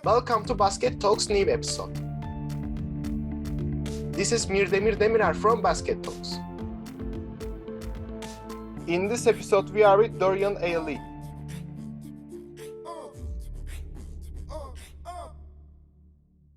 Welcome to Basket Talks new episode. This is Mirdemir Demirer from Basket Talks. In this episode, we are with Dorian A.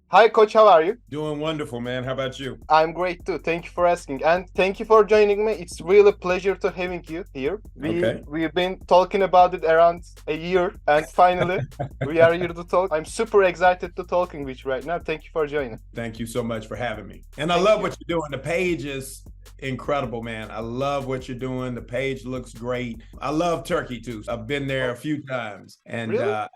Hi, Coach. How are you? Doing wonderful, man. How about you? I'm great too. Thank you for asking, and thank you for joining me. It's really a pleasure to having you here. We've been talking about it around a year, and finally, we are here to talk. I'm super excited to talking with you right now. Thank you for joining. Thank you so much for having me. And I love what you're doing. The page is incredible, man. I love what you're doing. The page looks great. I love Turkey too. I've been there a few times, and Really?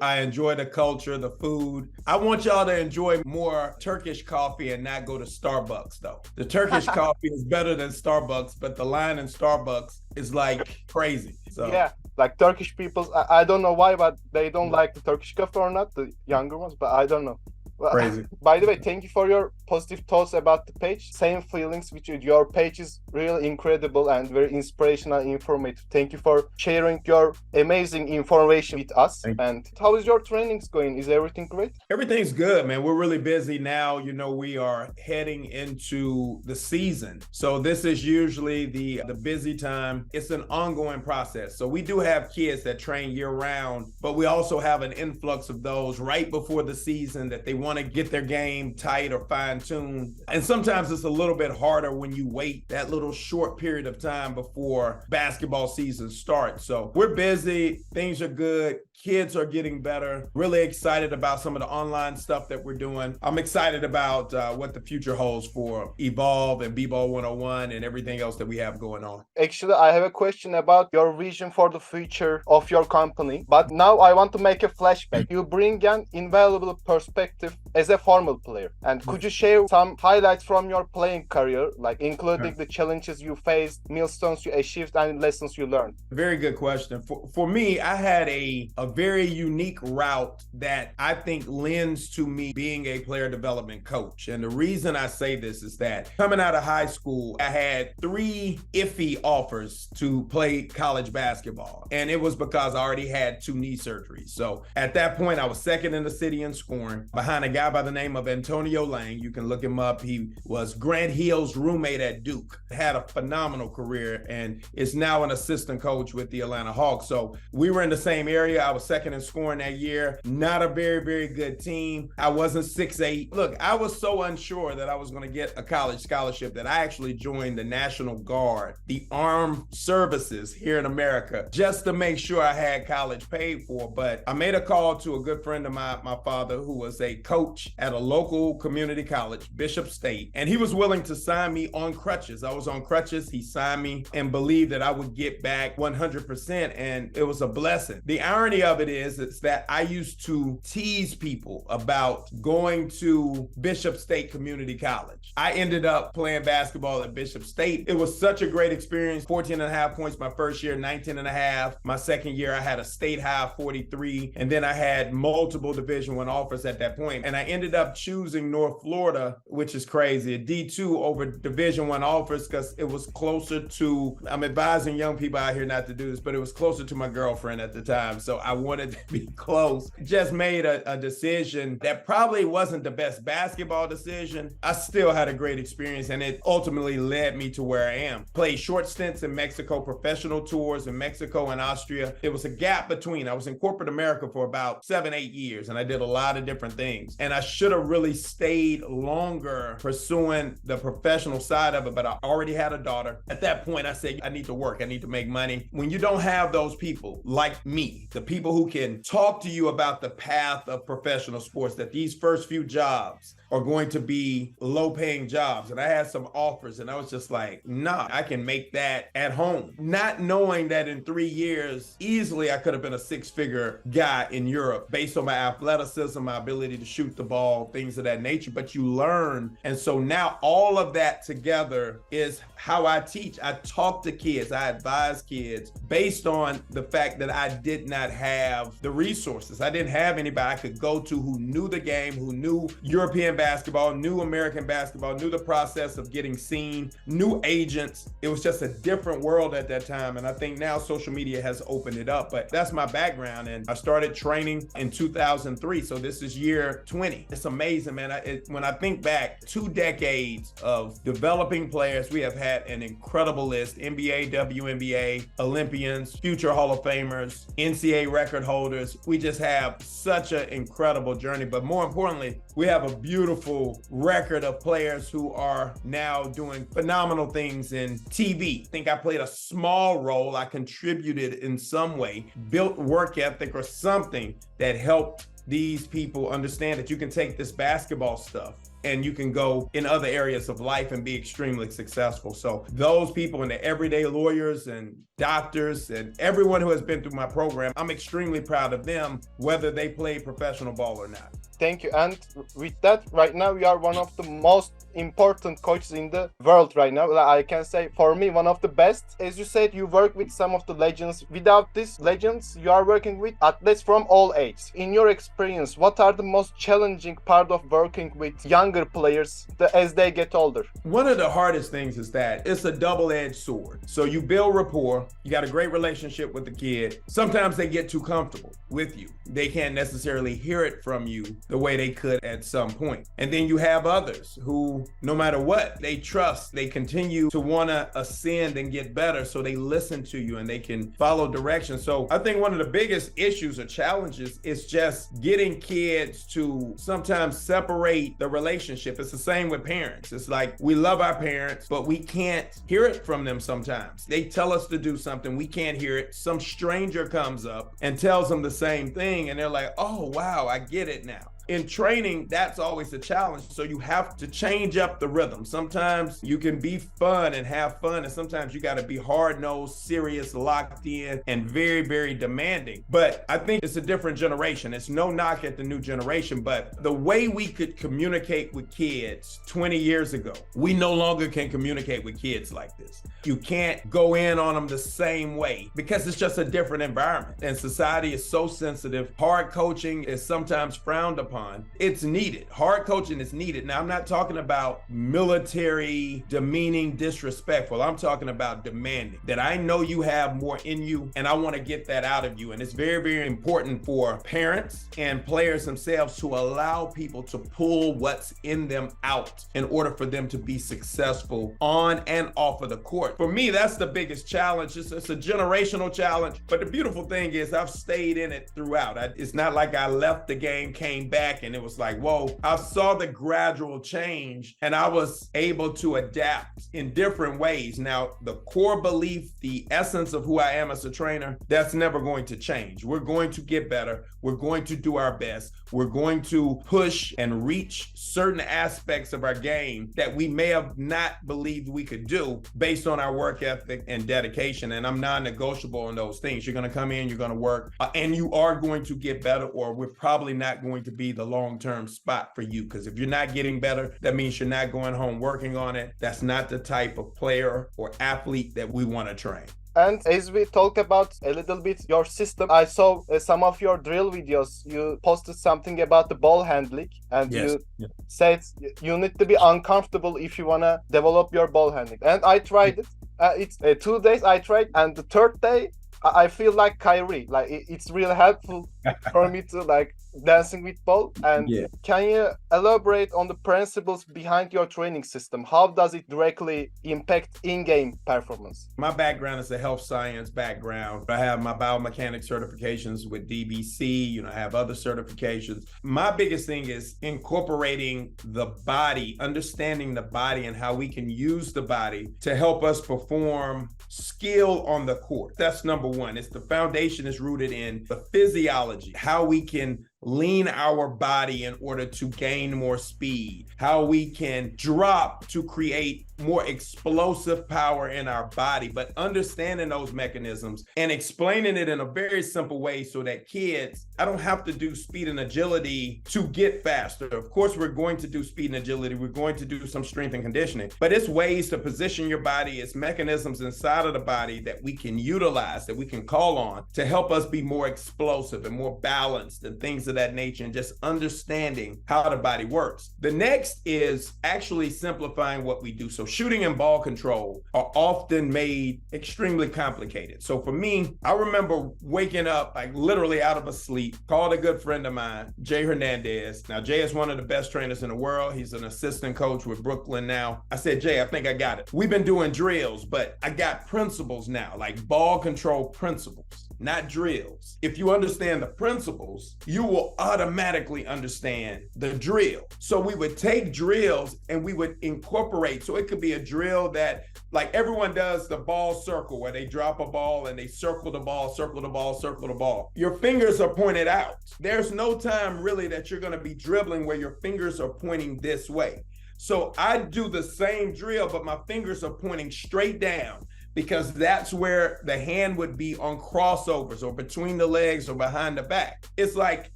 I enjoy the culture, the food. I want y'all to enjoy more Turkish coffee and not go to Starbucks though. The Turkish coffee is better than Starbucks, but the line in Starbucks is like crazy. So Yeah, like Turkish people, I don't know why, but they don't like the Turkish coffee or not, the younger ones, but I don't know. Well, crazy. by the way, thank you for your positive thoughts about the page. Same feelings with you. Your page is really incredible and very inspirational and informative. Thank you for sharing your amazing information with us. And how is your trainings going? Is everything great? Everything's good, man. We're really busy now. You know, we are heading into the season. So this is usually the busy time. It's an ongoing process. So we do have kids that train year round, but we also have an influx of those right before the season that they want to get their game tight or fine-tuned. And sometimes it's a little bit harder when you wait that little short period of time before basketball season starts. So we're busy. Things are good. Kids are getting better. Really excited about some of the online stuff that we're doing. I'm excited about what the future holds for Evolve and BBALL 101 and everything else that we have going on. Actually, I have a question about your vision for the future of your company. But now I want to make a flashback. You bring an invaluable perspective as a formal player. And could you share some highlights from your playing career, like including the challenges you faced, milestones you achieved, and lessons you learned? Very good question. For me, I had a very unique route that I think lends to me being a player development coach. And the reason I say this is that coming out of high school, I had 3 iffy offers to play college basketball. And it was because I already had 2 knee surgeries. So at that point, I was second in the city in scoring behind a guy by the name of Antonio Lang. You can look him up. He was Grant Hill's roommate at Duke, had a phenomenal career, and is now an assistant coach with the Atlanta Hawks. So we were in the same area. I was second in scoring that year. Not a very, very good team. I wasn't 6'8". Look, I was so unsure that I was going to get a college scholarship that I actually joined the National Guard, the armed services here in America, just to make sure I had college paid for. But I made a call to a good friend of my father, who was a coach at a local community college, Bishop State, and he was willing to sign me on crutches. I was on crutches. He signed me and believed that I would get back 100%, and it was a blessing. The irony of it is that I used to tease people about going to Bishop State Community College. I ended up playing basketball at Bishop State. It was such a great experience. 14 and a half points my first year, 19 and a half. My second year, I had a state high 43, and then I had multiple Division I offers at that point. And I ended up choosing North Florida, which is crazy, a D2 over Division I offers, because it was closer to, I'm advising young people out here not to do this, but it was closer to my girlfriend at the time. So I wanted to be close. Just made a decision that probably wasn't the best basketball decision. I still had a great experience, and it ultimately led me to where I am. Played short stints in Mexico, professional tours in Mexico and Austria. It was a gap between. I was in corporate America for about 7-8 years, and I did a lot of different things. And I should have really stayed longer pursuing the professional side of it, but I already had a daughter. At that point, I said, I need to work. I need to make money. When you don't have those people like me, the people who can talk to you about the path of professional sports, that these first few jobs are going to be low-paying jobs. And I had some offers, and I was just like, nah, I can make that at home. Not knowing that in 3 years, easily I could have been a 6-figure guy in Europe based on my athleticism, my ability to shoot the ball, things of that nature, but you learn. And so now all of that together is how I teach. I talk to kids, I advise kids based on the fact that I did not have the resources. I didn't have anybody I could go to who knew the game, who knew European basketball, knew American basketball, knew the process of getting seen, knew agents. It was just a different world at that time. And I think now social media has opened it up, but that's my background. And I started training in 2003. So this is year 20. It's amazing, man. When I think back, 2 decades of developing players, we have had an incredible list: NBA, WNBA, Olympians, future Hall of Famers, NCAA record holders. We just have such an incredible journey. But more importantly, we have a beautiful record of players who are now doing phenomenal things in TV. I think I played a small role. I contributed in some way, built work ethic or something that helped these people understand that you can take this basketball stuff and you can go in other areas of life and be extremely successful. So those people and the everyday lawyers and doctors and everyone who has been through my program, I'm extremely proud of them, whether they play professional ball or not. Thank you. And with that, right now, you are one of the most important coaches in the world right now. I can say, for me, one of the best. As you said, you work with some of the legends. Without these legends, you are working with athletes from all ages. In your experience, what are the most challenging part of working with younger players as they get older? One of the hardest things is that it's a double-edged sword. So you build rapport, you got a great relationship with the kid. Sometimes they get too comfortable with you. They can't necessarily hear it from you the way they could at some point. And then you have others who, no matter what, they trust, they continue to want to ascend and get better, so they listen to you and they can follow direction. So I think one of the biggest issues or challenges is just getting kids to sometimes separate the relationship. It's the same with parents. It's like we love our parents, but we can't hear it from them sometimes. They tell us to do something, we can't hear it. Some stranger comes up and tells them the same thing, and they're like, oh, wow, I get it now. In training, that's always a challenge. So you have to change up the rhythm. Sometimes you can be fun and have fun, and sometimes you got to be hard-nosed, serious, locked in, and very, very demanding. But I think it's a different generation. It's no knock at the new generation, but the way we could communicate with kids 20 years ago, we no longer can communicate with kids like this. You can't go in on them the same way because it's just a different environment. And society is so sensitive. Hard coaching is sometimes frowned upon. It's needed. Hard coaching is needed. Now, I'm not talking about military, demeaning, disrespectful. I'm talking about demanding, that I know you have more in you and I want to get that out of you. And it's very, very important for parents and players themselves to allow people to pull what's in them out in order for them to be successful on and off of the court. For me, that's the biggest challenge. It's a generational challenge. But the beautiful thing is I've stayed in it throughout. It's not like I left the game, came back, and it was like, whoa, I saw the gradual change and I was able to adapt in different ways. Now, the core belief, the essence of who I am as a trainer, that's never going to change. We're going to get better. We're going to do our best. We're going to push and reach certain aspects of our game that we may have not believed we could do based on our work ethic and dedication. And I'm non-negotiable on those things. You're going to come in, you're going to work, and you are going to get better, or we're probably not going to be the long-term spot for you. Because if you're not getting better, that means you're not going home working on it. That's not the type of player or athlete that we want to train. And as we talk about a little bit your system, I saw some of your drill videos. You posted something about the ball handling, and you said you need to be uncomfortable if you want to develop your ball handling. And I tried it. It's 2 days I tried, and the third day I feel like Kyrie. Like it's really helpful for me to like dancing with ball. And can you elaborate on the principles behind your training system? How does it directly impact in-game performance? My background is a health science background. I have my biomechanics certifications with DBC. I have other certifications. My biggest thing is incorporating the body, understanding the body and how we can use the body to help us perform skill on the court. That's number one. It's the foundation is rooted in the physiology, how we can lean our body in order to gain more speed, how we can drop to create more explosive power in our body, but understanding those mechanisms and explaining it in a very simple way so that kids, I don't have to do speed and agility to get faster. Of course, we're going to do speed and agility. We're going to do some strength and conditioning, but it's ways to position your body. It's mechanisms inside of the body that we can utilize, that we can call on to help us be more explosive and more balanced and things of that nature, and just understanding how the body works. The next is actually simplifying what we do. So shooting and ball control are often made extremely complicated. So for me, I remember waking up like literally out of a sleep, called a good friend of mine, Jay Hernandez. Now, Jay is one of the best trainers in the world. He's an assistant coach with Brooklyn now. I said, Jay, I think I got it. We've been doing drills, but I got principles now, like ball control principles, not drills. If you understand the principles, you will automatically understand the drill. So we would take drills and we would incorporate. So it could be a drill that, like everyone does the ball circle, where they drop a ball and they circle the ball, circle the ball, circle the ball. Your fingers are pointed out. There's no time really that you're going to be dribbling where your fingers are pointing this way. So I do the same drill, but my fingers are pointing straight down, because that's where the hand would be on crossovers or between the legs or behind the back. It's like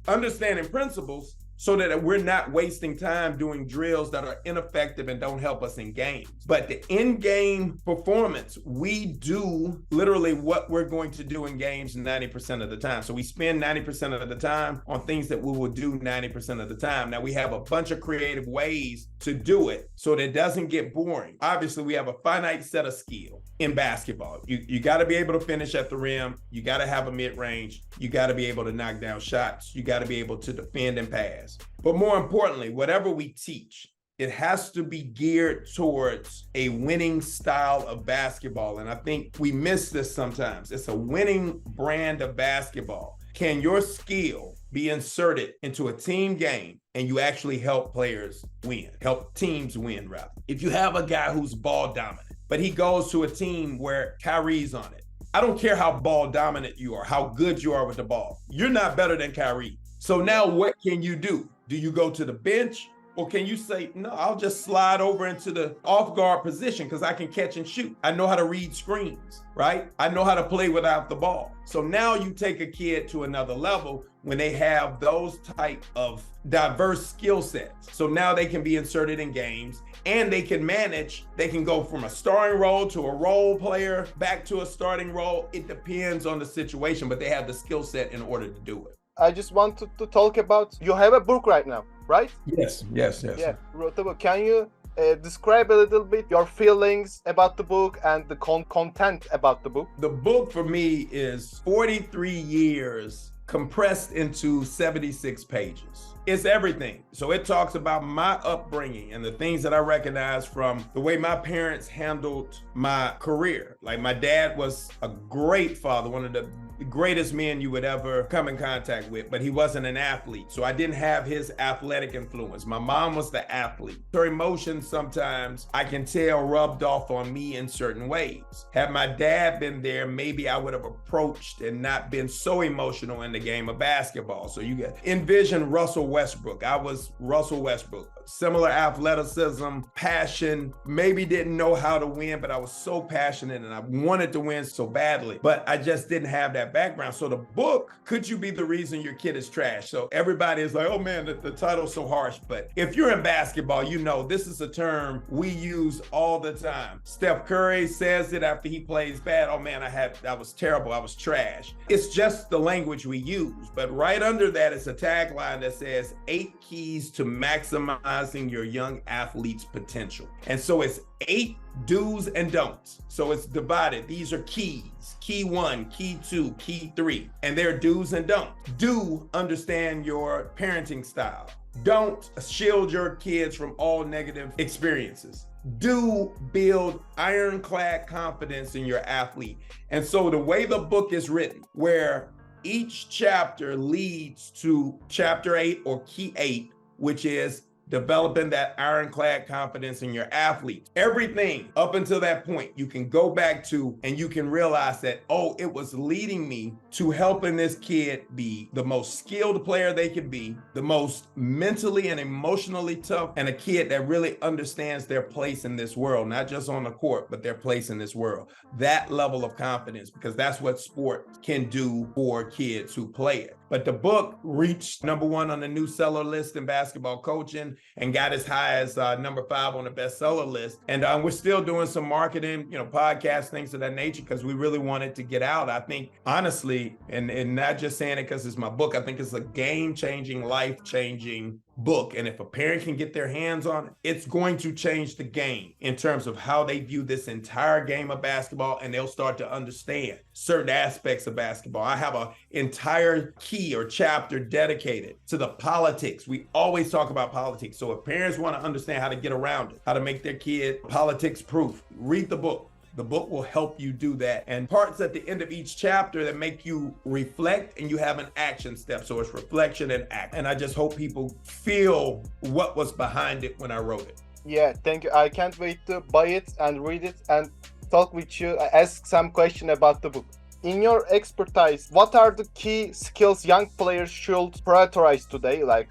understanding principles so that we're not wasting time doing drills that are ineffective and don't help us in games. But the in-game performance, we do literally what we're going to do in games 90% of the time. So we spend 90% of the time on things that we will do 90% of the time. Now, we have a bunch of creative ways to do it so that it doesn't get boring. Obviously, we have a finite set of skill in basketball. You got to be able to finish at the rim. You got to have a mid-range. You got to be able to knock down shots. You got to be able to defend and pass. But more importantly, whatever we teach, it has to be geared towards a winning style of basketball. And I think we miss this sometimes. It's a winning brand of basketball. Can your skill be inserted into a team game and you actually help players win, help teams win, rather? If you have a guy who's ball dominant, but he goes to a team where Kyrie's on it, I don't care how ball dominant you are, how good you are with the ball. You're not better than Kyrie. So now what can you do? Do you go to the bench, or can you say, no, I'll just slide over into the off guard position because I can catch and shoot. I know how to read screens, right? I know how to play without the ball. So now you take a kid to another level when they have those type of diverse skill sets. So now they can be inserted in games and they can manage. They can go from a starring role to a role player back to a starting role. It depends on the situation, but they have the skill set in order to do it. I just wanted to talk about, you have a book right now, right? Yes. Yeah, wrote the book. Can you describe a little bit your feelings about the book and the content about the book? The book for me is 43 years compressed into 76 pages. It's everything. So it talks about my upbringing and the things that I recognize from the way my parents handled my career. Like, my dad was a great father, one of the greatest men you would ever come in contact with, but he wasn't an athlete. So I didn't have his athletic influence. My mom was the athlete. Her emotions sometimes I can tell rubbed off on me in certain ways. Had my dad been there, maybe I would have approached and not been so emotional in the game of basketball. So you envision Russell Westbrook. I was Russell Westbrook. Similar athleticism, passion, maybe didn't know how to win, but I was so passionate and I wanted to win so badly, but I just didn't have that background. So the book, Could You Be the Reason Your Kid is Trash? So everybody is like, oh man, the title's so harsh. But if you're in basketball, you know this is a term we use all the time. Steph Curry says it after he plays bad. Oh man, I was terrible. I was trash. It's just the language we use. But right under that is a tagline that says 8 keys to maximizing your young athlete's potential. And so it's 8 do's and don'ts. So it's divided. These are keys. Key 1, key 2, key 3. And they're do's and don'ts. Do understand your parenting style. Don't shield your kids from all negative experiences. Do build ironclad confidence in your athlete. And so the way the book is written, where each chapter leads to chapter 8 or key 8, which is developing that ironclad confidence in your athletes. Everything up until that point, you can go back to and you can realize that, oh, it was leading me to helping this kid be the most skilled player they could be, the most mentally and emotionally tough, and a kid that really understands their place in this world, not just on the court, but their place in this world. That level of confidence, because that's what sport can do for kids who play it. But the book reached #1 on the new seller list in basketball coaching and got as high as #5 on the bestseller list. And we're still doing some marketing, podcast, things of that nature, because we really wanted to get out. I think, honestly, and not just saying it because it's my book, I think it's a game-changing, life-changing book. And if a parent can get their hands on it, it's going to change the game in terms of how they view this entire game of basketball, and they'll start to understand certain aspects of basketball. I have an entire key or chapter dedicated to the politics. We always talk about politics. So if parents want to understand how to get around it, how to make their kid politics proof, read the book. The book will help you do that. And parts at the end of each chapter that make you reflect, and you have an action step. So it's reflection and act. And I just hope people feel what was behind it when I wrote it. Yeah, thank you. I can't wait to buy it and read it and talk with you, ask some question about the book. In your expertise, what are the key skills young players should prioritize today? Like,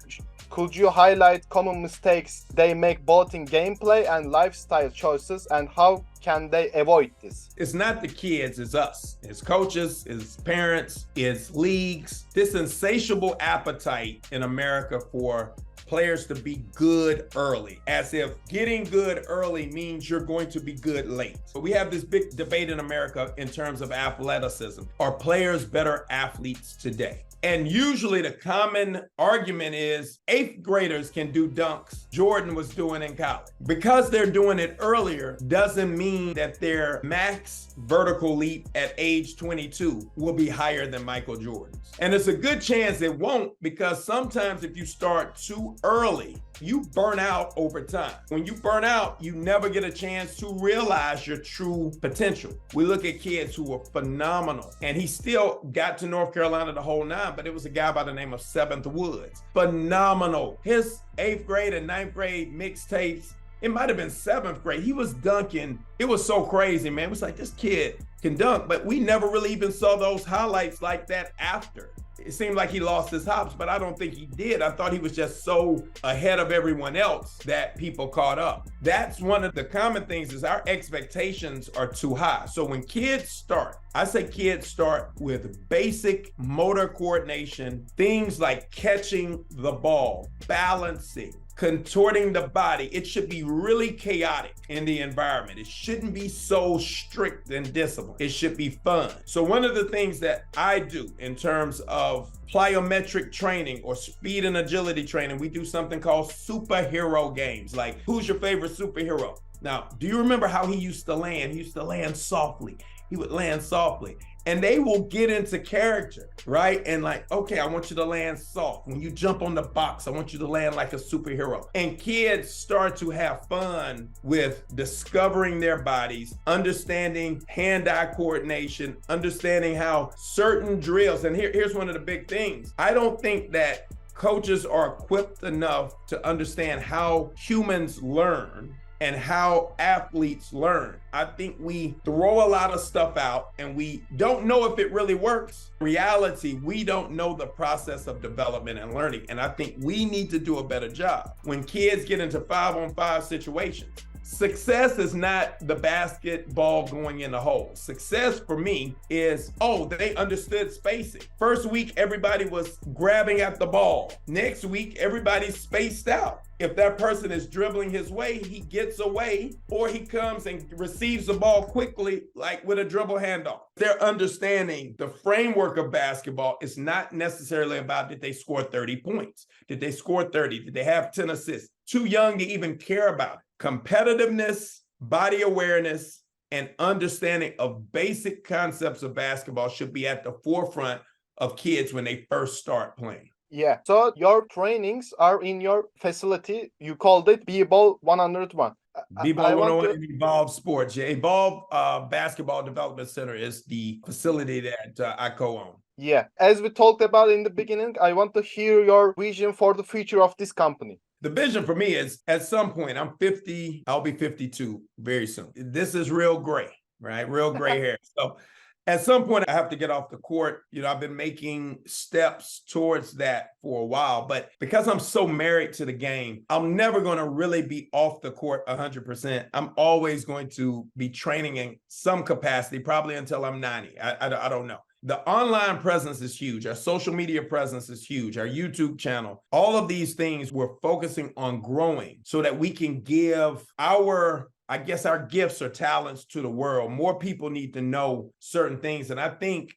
could you highlight common mistakes they make both in gameplay and lifestyle choices, and how can they avoid this? It's not the kids, it's us. It's coaches, it's parents, it's leagues. This insatiable appetite in America for players to be good early, as if getting good early means you're going to be good late. But we have this big debate in America in terms of athleticism. Are players better athletes today? And usually the common argument is 8th graders can do dunks Jordan was doing in college. Because they're doing it earlier doesn't mean that their max vertical leap at age 22 will be higher than Michael Jordan's. And it's a good chance it won't, because sometimes if you start too early, you burn out over time. When you burn out, you never get a chance to realize your true potential. We look at kids who were phenomenal, and he still got to North Carolina the whole nine, but it was a guy by the name of 7th Woods. Phenomenal. His 8th grade and 9th grade mixtapes, it might have been 7th grade. He was dunking. It was so crazy, man. It was like, this kid can dunk, but we never really even saw those highlights like that after. It seemed like he lost his hops, but I don't think he did. I thought he was just so ahead of everyone else that people caught up. That's one of the common things, is our expectations are too high. So when kids start, I say kids start with basic motor coordination, things like catching the ball, balancing, contorting the body. It should be really chaotic in the environment. It shouldn't be so strict and disciplined. It should be fun. So one of the things that I do in terms of plyometric training or speed and agility training, we do something called superhero games. Like, who's your favorite superhero? Now, do you remember how he used to land? He used to land softly. He would land softly. And they will get into character, right? And like, okay, I want you to land soft. When you jump on the box, I want you to land like a superhero. And kids start to have fun with discovering their bodies, understanding hand-eye coordination, understanding how certain drills, and here's one of the big things. I don't think that coaches are equipped enough to understand how humans learn and how athletes learn. I think we throw a lot of stuff out and we don't know if it really works. In reality, we don't know the process of development and learning. And I think we need to do a better job. When kids get into 5-on-5 situations, success is not the basketball going in the hole. Success for me is, oh, they understood spacing. First week, everybody was grabbing at the ball. Next week, everybody's spaced out. If that person is dribbling his way, he gets away, or he comes and receives the ball quickly, like with a dribble handoff. They're understanding the framework of basketball is not necessarily about, did they score 30 points? Did they score 30? Did they have 10 assists? Too young to even care about it. Competitiveness, body awareness, and understanding of basic concepts of basketball should be at the forefront of kids when they first start playing. Yeah. So your trainings are in your facility. You called it BBALL 101. BBALL 101 and Evolve Sports. Yeah, Evolve Basketball Development Center is the facility that I co-own. Yeah. As we talked about in the beginning, I want to hear your vision for the future of this company. The vision for me is at some point, I'm 50, I'll be 52 very soon. This is real gray, right? Real gray hair. So at some point, I have to get off the court. I've been making steps towards that for a while, but because I'm so married to the game, I'm never going to really be off the court 100%. I'm always going to be training in some capacity, probably until I'm 90. I don't know. The online presence is huge. Our social media presence is huge. Our YouTube channel, all of these things we're focusing on growing so that we can give our gifts or talents to the world. More people need to know certain things. And I think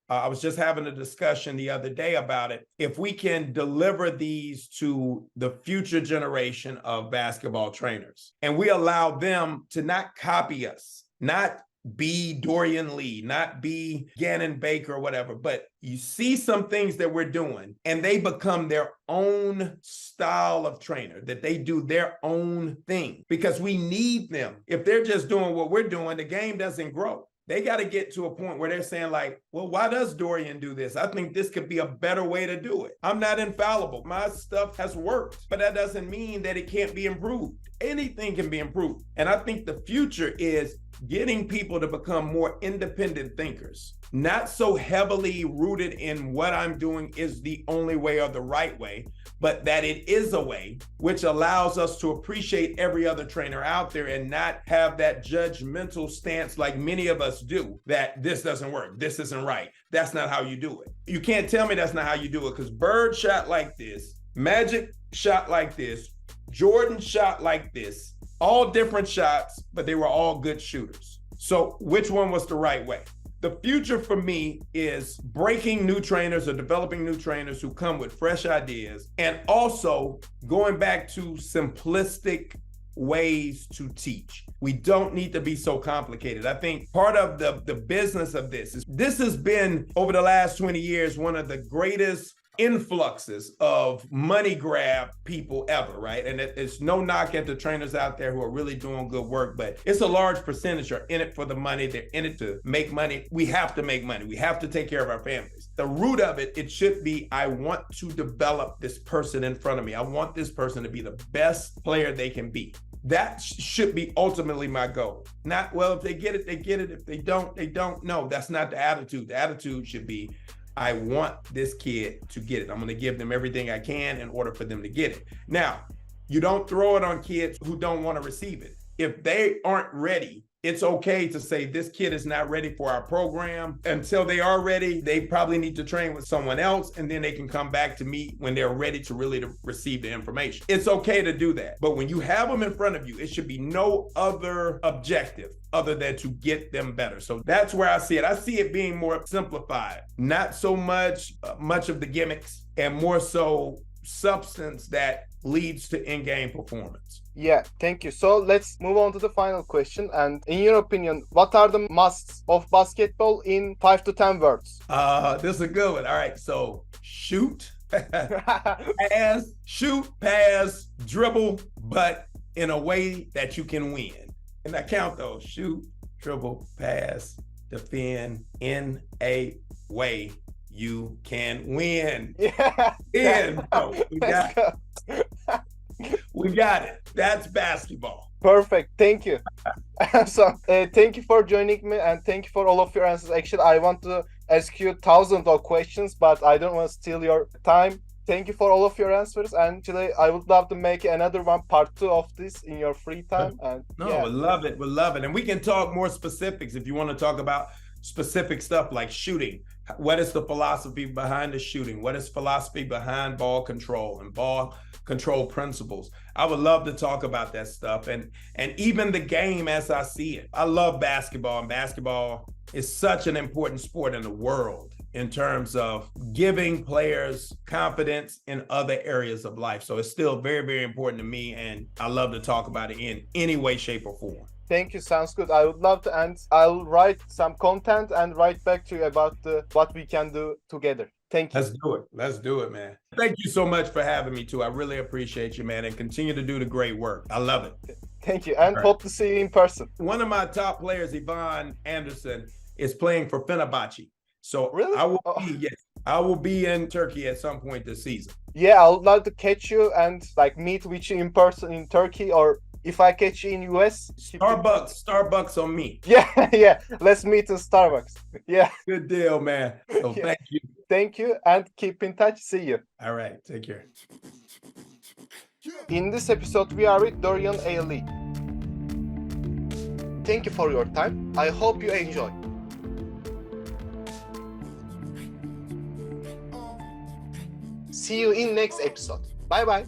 I was just having a discussion the other day about it. If we can deliver these to the future generation of basketball trainers and we allow them to not copy us, not be Dorian Lee, not be Gannon Baker or whatever, but you see some things that we're doing and they become their own style of trainer, that they do their own thing because we need them. If they're just doing what we're doing, the game doesn't grow. They got to get to a point where they're saying like, well, why does Dorian do this? I think this could be a better way to do it. I'm not infallible. My stuff has worked, but that doesn't mean that it can't be improved. Anything can be improved. And I think the future is getting people to become more independent thinkers, not so heavily rooted in what I'm doing is the only way or the right way, but that it is a way which allows us to appreciate every other trainer out there and not have that judgmental stance like many of us do, that this doesn't work, this isn't right, that's not how you do it. You can't tell me that's not how you do it because Bird shot like this, Magic shot like this, Jordan shot like this, all different shots, but they were all good shooters. So which one was the right way? The future for me is breaking new trainers or developing new trainers who come with fresh ideas and also going back to simplistic ways to teach. We don't need to be so complicated. I think part of the business of this has been over the last 20 years, one of the greatest influxes of money grab people ever, right? And it's no knock at the trainers out there who are really doing good work, but it's a large percentage are in it for the money. They're in it to make money. We have to make money. We have to take care of our families. The root of it should be, I want to develop this person in front of me. I want this person to be the best player they can be. That should be ultimately my goal. Not, well, if they get it, they get it. If they don't, they don't. No, that's not the attitude. The attitude should be, I want this kid to get it. I'm going to give them everything I can in order for them to get it. Now, you don't throw it on kids who don't want to receive it. If they aren't ready, it's okay to say this kid is not ready for our program. Until they are ready, they probably need to train with someone else, and then they can come back to me when they're ready to really receive the information. It's okay to do that. But when you have them in front of you, it should be no other objective other than to get them better. So that's where I see it. I see it being more simplified, not so much of the gimmicks and more so substance that leads to in-game performance. Yeah, thank you. So let's move on to the final question. And in your opinion, what are the musts of basketball in 5 to 10 words? This is a good one. All right, so shoot, pass, dribble, but in a way that you can win. And I count those: shoot, dribble, pass, defend in a way you can win. Yeah. We got it. That's basketball. Perfect. Thank you. So thank you for joining me and thank you for all of your answers. Actually, I want to ask you thousands of questions, but I don't want to steal your time. Thank you for all of your answers. And actually, I would love to make another one, part 2 of this in your free time. And we'll love it. We'll love it. And we can talk more specifics if you want to talk about specific stuff like shooting. What is the philosophy behind the shooting? What is philosophy behind ball control and ball control principles? I would love to talk about that stuff and even the game as I see it. I love basketball, and basketball is such an important sport in the world in terms of giving players confidence in other areas of life. So it's still very, very important to me, and I love to talk about it in any way, shape, or form. Thank you. Sounds good. I would love to, and I'll write some content and write back to you about what we can do together. Thank you. Let's do it. Let's do it, man. Thank you so much for having me too. I really appreciate you, man, and continue to do the great work. I love it. Thank you, and hope to see you in person. One of my top players, Yvonne Anderson, is playing for Fenerbahce. So really? I will be, yes, I will be in Turkey at some point this season. Yeah, I would love to catch you and like meet with you in person in Turkey, or if I catch you in US. Starbucks on me. Yeah, yeah. Let's meet in Starbucks. Yeah. Good deal, man. So Yeah. thank you. Thank you and keep in touch. See you. All right, take care. In this episode, we are with Dorian A. Lee. Thank you for your time. I hope you enjoy. See you in next episode. Bye bye.